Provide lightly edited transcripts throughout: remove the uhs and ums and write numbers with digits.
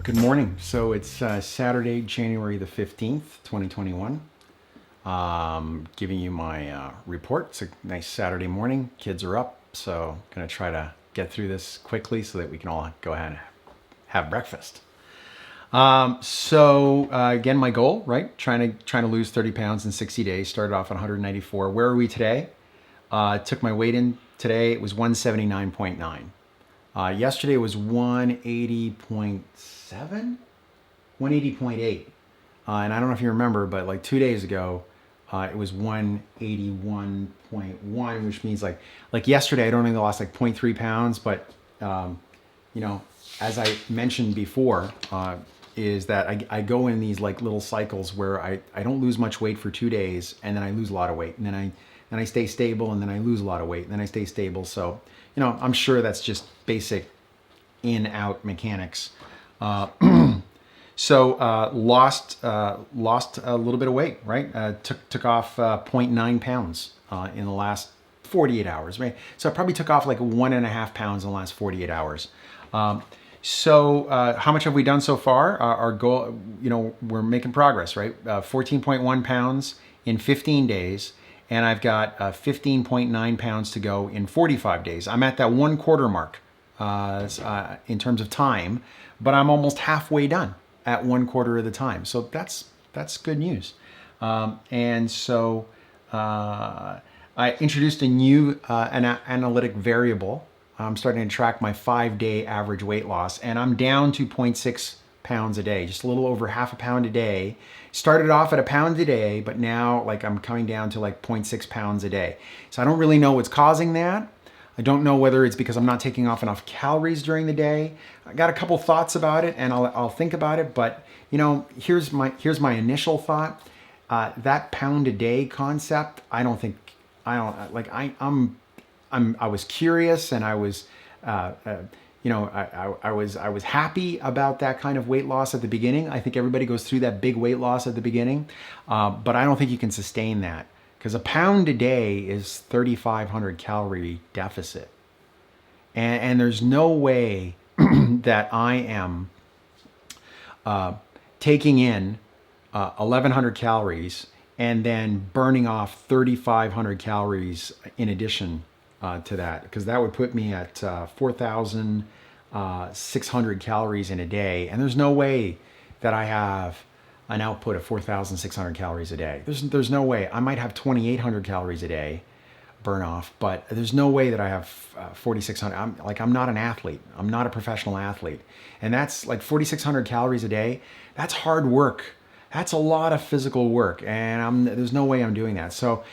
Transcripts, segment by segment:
Good morning. So it's Saturday, January the 15th, 2021. Giving you my report. It's a nice Saturday morning. Kids are up, so I'm going to try to get through this quickly so that we can all go ahead and have breakfast. Again, my goal, right? Trying to lose 30 pounds in 60 days. Started off at 194. Where are we today? Took my weight in today. It was 179.9. Yesterday was 180.7, 180.8. And I don't know if you remember, but like 2 days ago, it was 181.1, which means like yesterday, I'd only lost like 0.3 pounds. But, you know, as I mentioned before, is that I go in these like little cycles where I don't lose much weight for 2 days and then I lose a lot of weight. And then I stay stable and then I lose a lot of weight and then I stay stable. So, you know, I'm sure that's just basic in-out mechanics. Lost a little bit of weight, right? Took off 0.9 pounds in the last 48 hours, right? So I probably took off like 1.5 pounds in the last 48 hours. How much have we done so far? Our goal, you know, we're making progress, right? 14.1 pounds in 15 days. And I've got 15.9 pounds to go in 45 days. I'm at that 1/4 mark in terms of time, but I'm almost halfway done at 1/4 of the time. So that's good news. I introduced a new analytic variable. I'm starting to track my 5-day average weight loss, and I'm down to 0.6 pounds a day, just a little over half a pound a day. Started off at a pound a day, but now like I'm coming down to like 0.6 pounds a day. So I don't really know what's causing that. I don't know whether it's because I'm not taking off enough calories during the day. I got a couple thoughts about it, and I'll think about it. But you know, here's my initial thought. That pound a day concept, I was curious, and I was. I was happy about that kind of weight loss at the beginning. I think everybody goes through that big weight loss at the beginning, but I don't think you can sustain that because a pound a day is 3,500 calorie deficit, and there's no way that I am taking in 1,100 calories and then burning off 3,500 calories in addition to that, because that would put me at 4,600 calories in a day, and there's no way that I have an output of 4,600 calories a day. There's no way. I might have 2,800 calories a day burn off, but there's no way that I have 4,600. I'm not an athlete. I'm not a professional athlete, and that's like 4,600 calories a day. That's hard work. That's a lot of physical work, and there's no way I'm doing that. So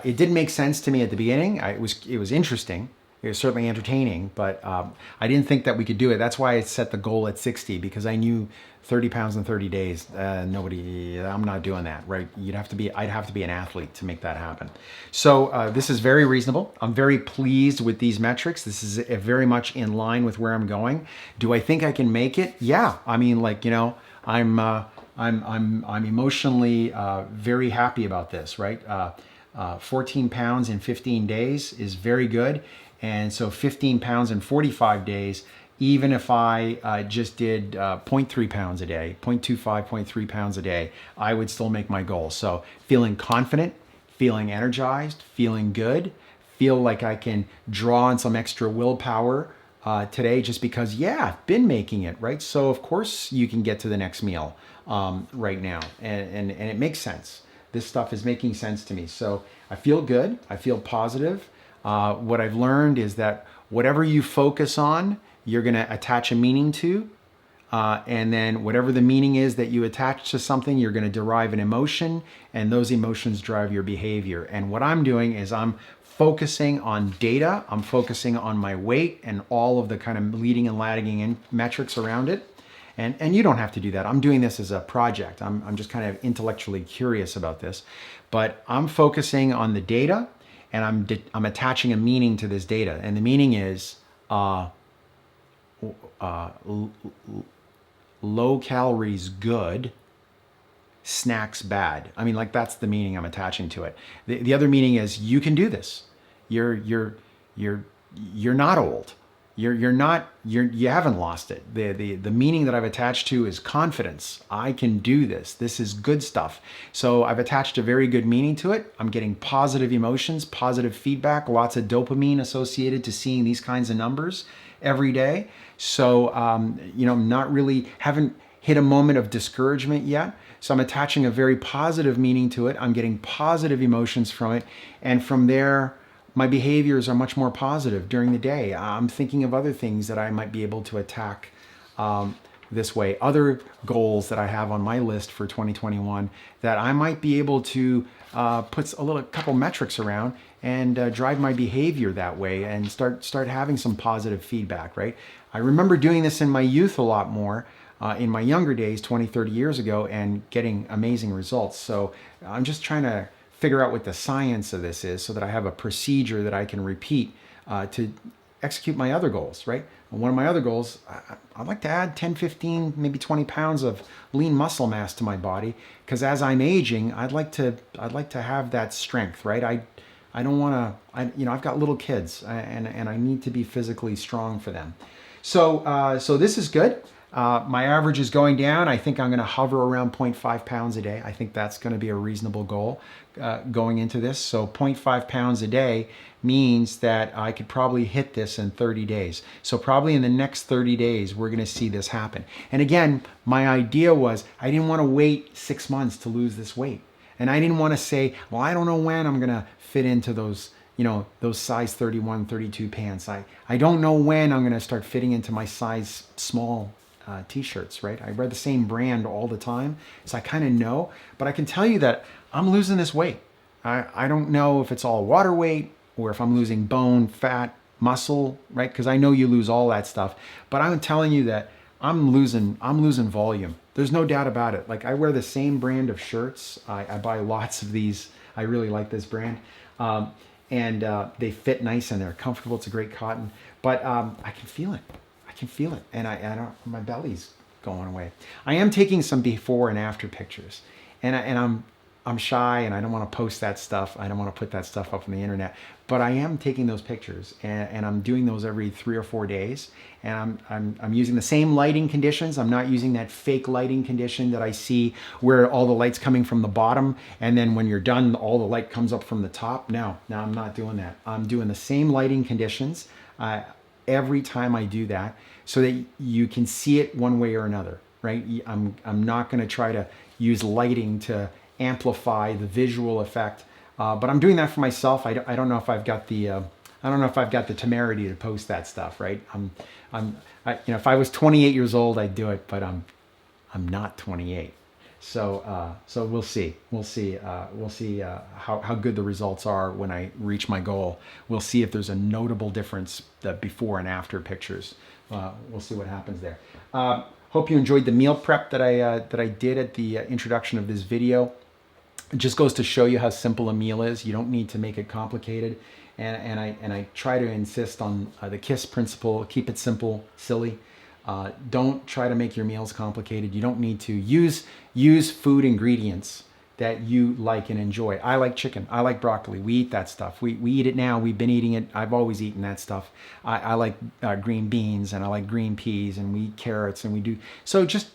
it didn't make sense to me at the beginning. It was interesting. It was certainly entertaining, but I didn't think that we could do it. That's why I set the goal at 60, because I knew 30 pounds in 30 days. I'm not doing that, right? I'd have to be an athlete to make that happen. So this is very reasonable. I'm very pleased with these metrics. This is very much in line with where I'm going. Do I think I can make it? Yeah. I mean, like, you know, I'm emotionally very happy about this, right? 14 pounds in 15 days is very good. And so 15 pounds in 45 days, even if I just did 0.3 pounds a day, 0.25, 0.3 pounds a day, I would still make my goal. So feeling confident, feeling energized, feeling good, feel like I can draw on some extra willpower today just because, yeah, I've been making it, right? So of course you can get to the next meal right now. And it makes sense. This stuff is making sense to me. So I feel good. I feel positive. What I've learned is that whatever you focus on, you're going to attach a meaning to. And then whatever the meaning is that you attach to something, you're going to derive an emotion, and those emotions drive your behavior. And what I'm doing is I'm focusing on data. I'm focusing on my weight and all of the kind of leading and lagging metrics around it. And you don't have to do that. I'm doing this as a project. I'm just kind of intellectually curious about this. But I'm focusing on the data, and I'm attaching a meaning to this data. And the meaning is low calories good, snacks bad. I mean, like, that's the meaning I'm attaching to it. The other meaning is you can do this. You're not old. you haven't lost it. The meaning that I've attached to is confidence. I can do this. This is good stuff. So I've attached a very good meaning to it. I'm getting positive emotions, positive feedback, lots of dopamine associated to seeing these kinds of numbers every day. So haven't hit a moment of discouragement yet. So I'm attaching a very positive meaning to it. I'm getting positive emotions from it, and from there, my behaviors are much more positive during the day. I'm thinking of other things that I might be able to attack this way. Other goals that I have on my list for 2021 that I might be able to put a couple metrics around and drive my behavior that way and start having some positive feedback, right? I remember doing this in my youth a lot more. In my younger days, 20, 30 years ago, and getting amazing results. So I'm just trying to figure out what the science of this is so that I have a procedure that I can repeat to execute my other goals, right? And one of my other goals, I'd like to add 10, 15, maybe 20 pounds of lean muscle mass to my body, because as I'm aging, I'd like to have that strength, right? I don't want to, I've got little kids and I need to be physically strong for them. So this is good. My average is going down. I think I'm going to hover around 0.5 pounds a day. I think that's going to be a reasonable goal going into this. So 0.5 pounds a day means that I could probably hit this in 30 days. So probably in the next 30 days, we're going to see this happen. And again, my idea was I didn't want to wait 6 months to lose this weight. And I didn't want to say, well, I don't know when I'm going to fit into those size 31, 32 pants. I don't know when I'm going to start fitting into my size small t-shirts, right? I wear the same brand all the time, so I kind of know, but I can tell you that I'm losing this weight. I don't know if it's all water weight or if I'm losing bone, fat, muscle, right? Because I know you lose all that stuff, but I'm telling you that I'm losing volume. There's no doubt about it. Like I wear the same brand of shirts. I buy lots of these. I really like this brand. And they fit nice and they're comfortable. It's a great cotton, but I can feel it. I can feel it, and my belly's going away. I am taking some before and after pictures, and I'm shy and I don't want to post that stuff. I don't want to put that stuff up on the internet, but I am taking those pictures, and I'm doing those every 3 or 4 days, and I'm using the same lighting conditions. I'm not using that fake lighting condition that I see where all the light's coming from the bottom, and then when you're done, all the light comes up from the top. No, I'm not doing that. I'm doing the same lighting conditions every time I do that, so that you can see it one way or another, right? I'm not going to try to use lighting to amplify the visual effect, but I'm doing that for myself. I don't know if I've got the temerity to post that stuff, right? If I was 28 years old, I'd do it, but I'm not 28. So we'll see. We'll see how good the results are when I reach my goal. We'll see if there's a notable difference, the before and after pictures. We'll see what happens there. Hope you enjoyed the meal prep that I did at the introduction of this video. It just goes to show you how simple a meal is. You don't need to make it complicated. And I try to insist on the KISS principle: keep it simple, silly. Don't try to make your meals complicated. You don't need to use food ingredients that you like and enjoy. I like chicken. I like broccoli. We eat that stuff. We eat it now. We've been eating it. I've always eaten that stuff. I like green beans, and I like green peas, and we eat carrots, and we do. So just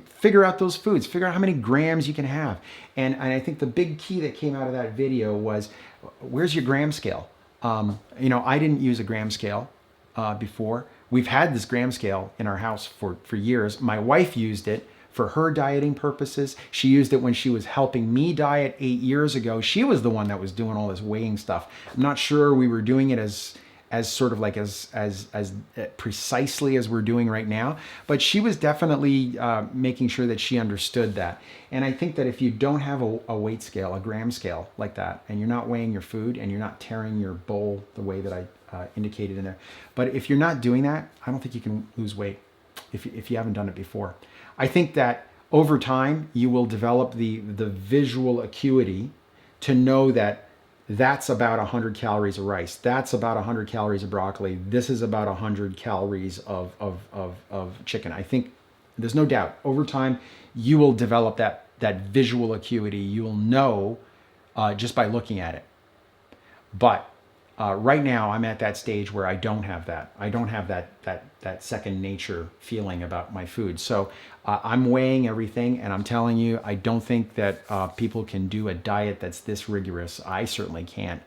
figure out those foods. Figure out how many grams you can have. And I think the big key that came out of that video was, where's your gram scale? I didn't use a gram scale before. We've had this gram scale in our house for years. My wife used it for her dieting purposes. She used it when she was helping me diet 8 years ago. She was the one that was doing all this weighing stuff. I'm not sure we were doing it as sort of like as precisely as we're doing right now, but she was definitely making sure that she understood that. And I think that if you don't have a weight scale, a gram scale like that, and you're not weighing your food and you're not tearing your bowl the way that I indicated in there, but if you're not doing that, I don't think you can lose weight if you haven't done it before. I think that over time you will develop the visual acuity to know that that's about 100 calories of rice. That's about 100 calories of broccoli. This is about 100 calories of chicken. I think there's no doubt over time you will develop that visual acuity. You will know just by looking at it. But Right now, I'm at that stage where I don't have that. I don't have that second nature feeling about my food. So I'm weighing everything, and I'm telling you, I don't think that people can do a diet that's this rigorous. I certainly can't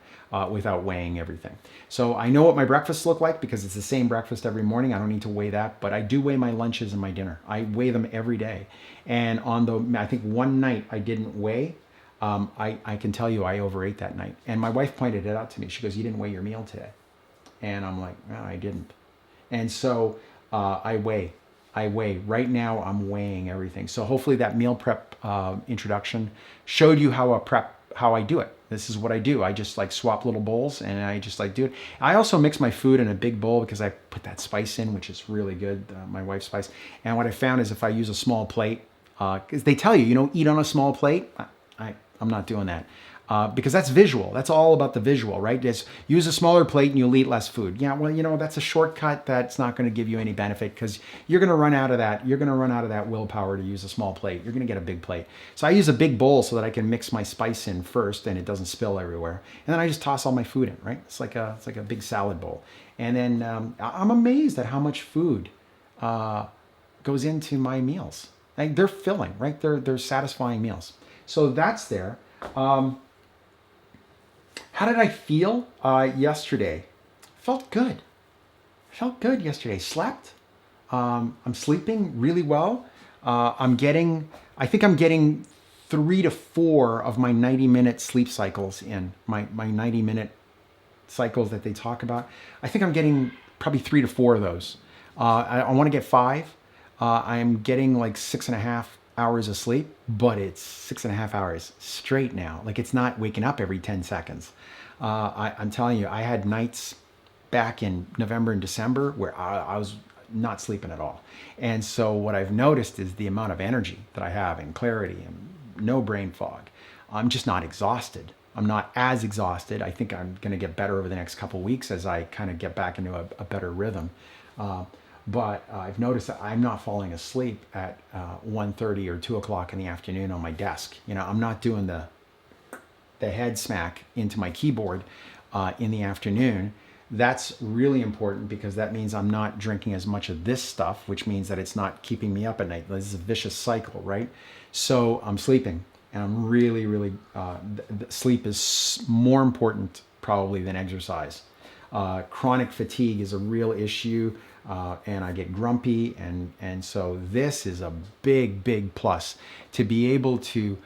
without weighing everything. So I know what my breakfasts look like because it's the same breakfast every morning. I don't need to weigh that, but I do weigh my lunches and my dinner. I weigh them every day. And I think one night I didn't weigh. I can tell you I overate that night. And my wife pointed it out to me. She goes, "You didn't weigh your meal today." And I'm like, "No, I didn't." And so I weigh. I weigh. Right now, I'm weighing everything. So hopefully that meal prep introduction showed you how I do it. This is what I do. I just like swap little bowls and I just like do it. I also mix my food in a big bowl because I put that spice in, which is really good, my wife's spice. And what I found is if I use a small plate, because they tell you, eat on a small plate. I'm not doing that because that's visual. That's all about the visual, right? Just use a smaller plate and you'll eat less food. Yeah, well, that's a shortcut that's not going to give you any benefit because you're going to run out of that. You're going to run out of that willpower to use a small plate. You're going to get a big plate. So I use a big bowl so that I can mix my spice in first and it doesn't spill everywhere. And then I just toss all my food in, right? It's like a big salad bowl. And then I'm amazed at how much food goes into my meals. Like they're filling, right? They're satisfying meals. So that's there. How did I feel yesterday? Felt good. Felt good yesterday. Slept. I'm sleeping really well. I think I'm getting 3 to 4 of my 90-minute sleep cycles in. My 90-minute cycles that they talk about. I think I'm getting probably 3 to 4 of those. I want to get 5. I'm getting like 6.5 hours of sleep, but it's 6.5 hours straight now. Like it's not waking up every 10 seconds. I'm telling you, I had nights back in November and December where I was not sleeping at all. And so what I've noticed is the amount of energy that I have and clarity and no brain fog. I'm just not exhausted. I'm not as exhausted. I think I'm going to get better over the next couple of weeks as I kind of get back into a better rhythm. But I've noticed that I'm not falling asleep at 1:30 or 2 o'clock in the afternoon on my desk. I'm not doing the head smack into my keyboard in the afternoon. That's really important because that means I'm not drinking as much of this stuff, which means that it's not keeping me up at night. This is a vicious cycle, right? So I'm sleeping, and I'm really, really, sleep is more important probably than exercise. Chronic fatigue is a real issue. And I get grumpy, and so this is a big plus to be able to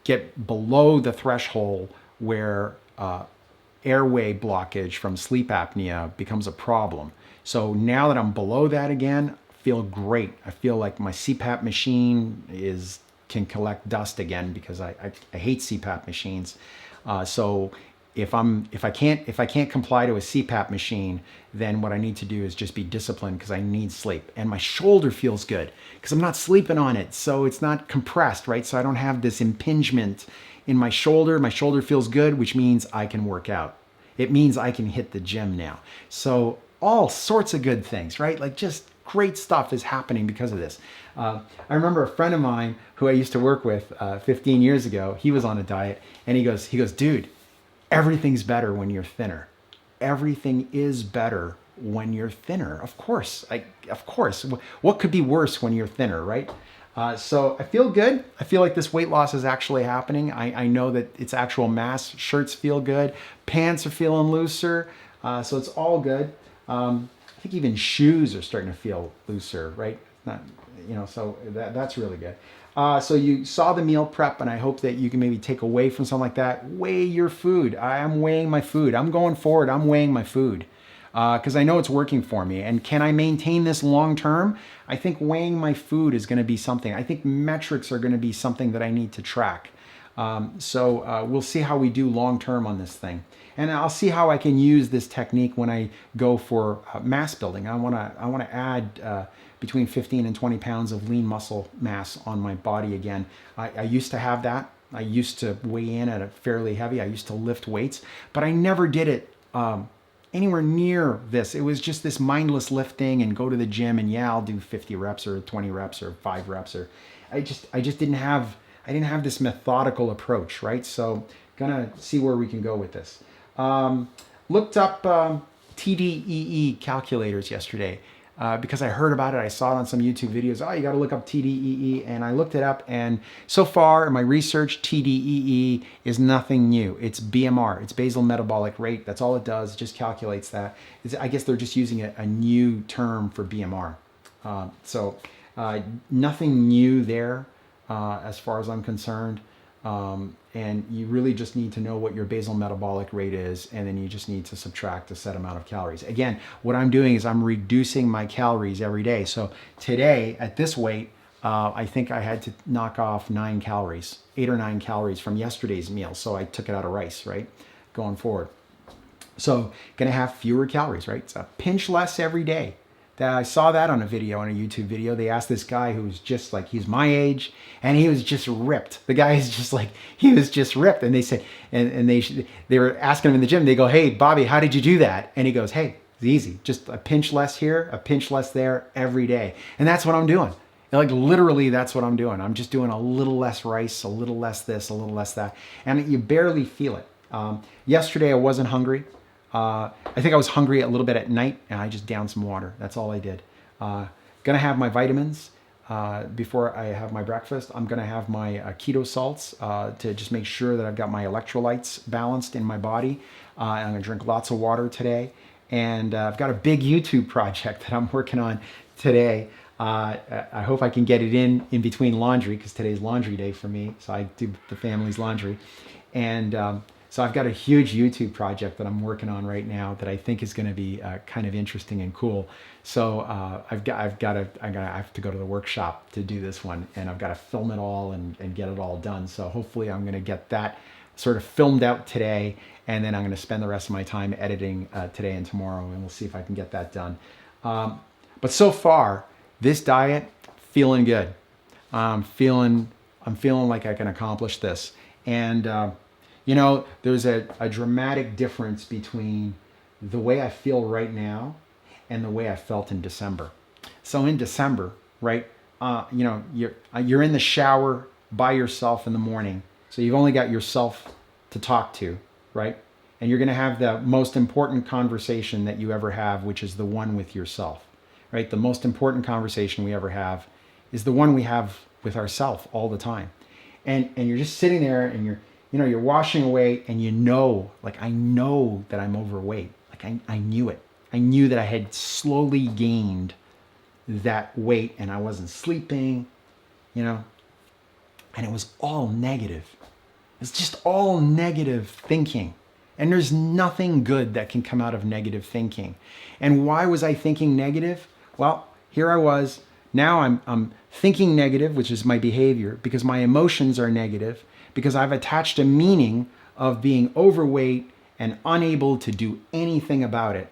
get below the threshold where airway blockage from sleep apnea becomes a problem. So now that I'm below that again, I feel great. I feel like my CPAP machine can collect dust again because I hate CPAP machines. So if I can't comply to a CPAP machine, then what I need to do is just be disciplined because I need sleep. And my shoulder feels good because I'm not sleeping on it. So it's not compressed, right? So I don't have this impingement in my shoulder. My shoulder feels good, which means I can work out. It means I can hit the gym now. So all sorts of good things, right? Like just great stuff is happening because of this. I remember a friend of mine who I used to work with 15 years ago. He was on a diet and he goes, "Dude, everything's better when you're thinner. Everything is better when you're thinner. Of course. What could be worse when you're thinner, right?" So I feel good. I feel like this weight loss is actually happening. I know that it's actual mass. Shirts feel good. Pants are feeling looser. So it's all good. I think even shoes are starting to feel looser, right? So that's really good. So you saw the meal prep, and I hope that you can maybe take away from something like that. Weigh your food. I'm weighing my food. I'm going forward. I'm weighing my food because I know it's working for me. And can I maintain this long term? I think weighing my food is going to be something. I think metrics are going to be something that I need to track. So we'll see how we do long term on this thing. And I'll see how I can use this technique when I go for mass building. I want to add between 15 and 20 pounds of lean muscle mass on my body again. I used to have that. I used to weigh in at a fairly heavy. I used to lift weights, but I never did it anywhere near this. It was just this mindless lifting and go to the gym and I'll do 50 reps or 20 reps or 5 reps or I just didn't have this methodical approach, right? So gonna see where we can go with this. looked up TDEE calculators yesterday because I heard about it. I saw it on some YouTube videos. Oh, you got to look up TDEE. And I looked it up. And so far in my research, TDEE is nothing new. It's BMR. It's basal metabolic rate. That's all it does. It just calculates that. I guess they're just using a new term for BMR. So nothing new there as far as I'm concerned. And you really just need to know what your basal metabolic rate is, and then you just need to subtract a set amount of calories. Again, what I'm doing is I'm reducing my calories every day. So today at this weight, I think I had to knock off 9 calories, 8 or 9 calories from yesterday's meal. So I took it out of rice, right? Going forward. So gonna have fewer calories, right? It's a pinch less every day. I saw that on a video, on a YouTube video. They asked this guy who's just like, he's my age, and he was just ripped. The guy is just like, he was just ripped. And they said, and they were asking him in the gym, they go, hey, Bobby, how did you do that? And he goes, hey, it's easy. Just a pinch less here, a pinch less there every day. And that's what I'm doing. And like literally, that's what I'm doing. I'm just doing a little less rice, a little less this, a little less that. And you barely feel it. Yesterday, I wasn't hungry. I think I was hungry a little bit at night, and I just downed some water. That's all I did. Gonna have my vitamins before I have my breakfast. I'm gonna have my keto salts to just make sure that I've got my electrolytes balanced in my body. I'm gonna drink lots of water today, and I've got a big YouTube project that I'm working on today. I hope I can get it in between laundry, because today's laundry day for me. So I do the family's laundry, and so I've got a huge YouTube project that I'm working on right now that I think is going to be kind of interesting and cool. So I have to go to the workshop to do this one, and I've got to film it all and get it all done. So hopefully I'm going to get that sort of filmed out today, and then I'm going to spend the rest of my time editing today and tomorrow, and we'll see if I can get that done. But so far, this diet, feeling good. I'm feeling like I can accomplish this. And you know, there's a dramatic difference between the way I feel right now and the way I felt in December. So in December, right, you know, you're in the shower by yourself in the morning. So you've only got yourself to talk to, right? And you're going to have the most important conversation that you ever have, which is the one with yourself, right? The most important conversation we ever have is the one we have with ourselves all the time. And you're just sitting there, and you're washing away, and like, I know that I'm overweight. Like I knew it. I knew that I had slowly gained that weight, and I wasn't sleeping, you know, and it was all negative. It's just all negative thinking. And there's nothing good that can come out of negative thinking. And why was I thinking negative? Well, here I was. Now I'm thinking negative, which is my behavior, because my emotions are negative, because I've attached a meaning of being overweight and unable to do anything about it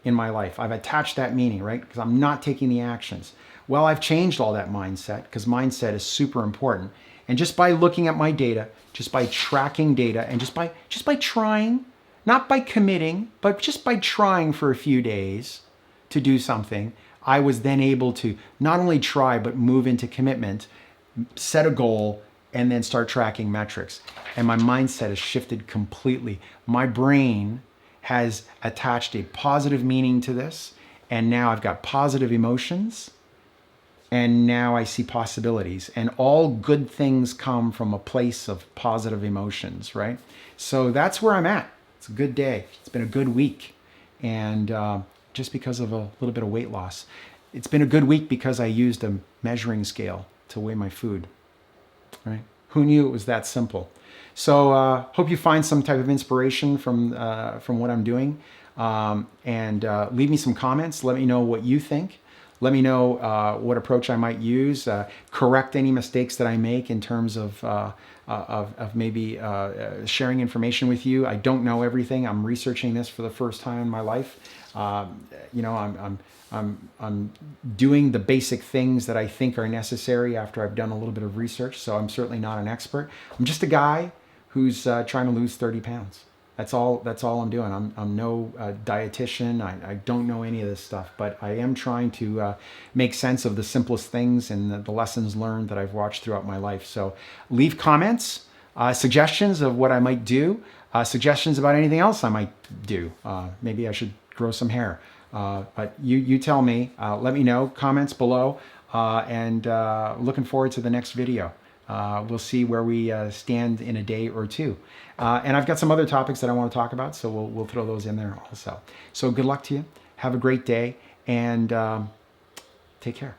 in my life. I've attached that meaning, right? Because I'm not taking the actions. Well, I've changed all that mindset, because mindset is super important. And just by looking at my data, just by tracking data, and just by trying, not by committing, but just by trying for a few days to do something, I was then able to not only try, but move into commitment, set a goal, and then start tracking metrics. And my mindset has shifted completely. My brain has attached a positive meaning to this, and now I've got positive emotions, and now I see possibilities. And all good things come from a place of positive emotions, right? So that's where I'm at. It's a good day. It's been a good week. And just because of a little bit of weight loss. It's been a good week because I used a measuring scale to weigh my food, right? Who knew it was that simple? So hope you find some type of inspiration from what I'm doing. And leave me some comments. Let me know what you think. Let me know what approach I might use. Correct any mistakes that I make in terms of maybe sharing information with you. I don't know everything. I'm researching this for the first time in my life. You know, I'm doing the basic things that I think are necessary after I've done a little bit of research. So I'm certainly not an expert. I'm just a guy who's trying to lose 30 pounds. That's all I'm doing. I'm no dietitian. I don't know any of this stuff, but I am trying to make sense of the simplest things and the lessons learned that I've watched throughout my life. So leave comments, suggestions of what I might do. Suggestions about anything else I might do. Maybe I should grow some hair. But you tell me. Let me know. Comments below. And looking forward to the next video. We'll see where we stand in a day or two. And I've got some other topics that I want to talk about, so we'll throw those in there also. So good luck to you. Have a great day, and take care.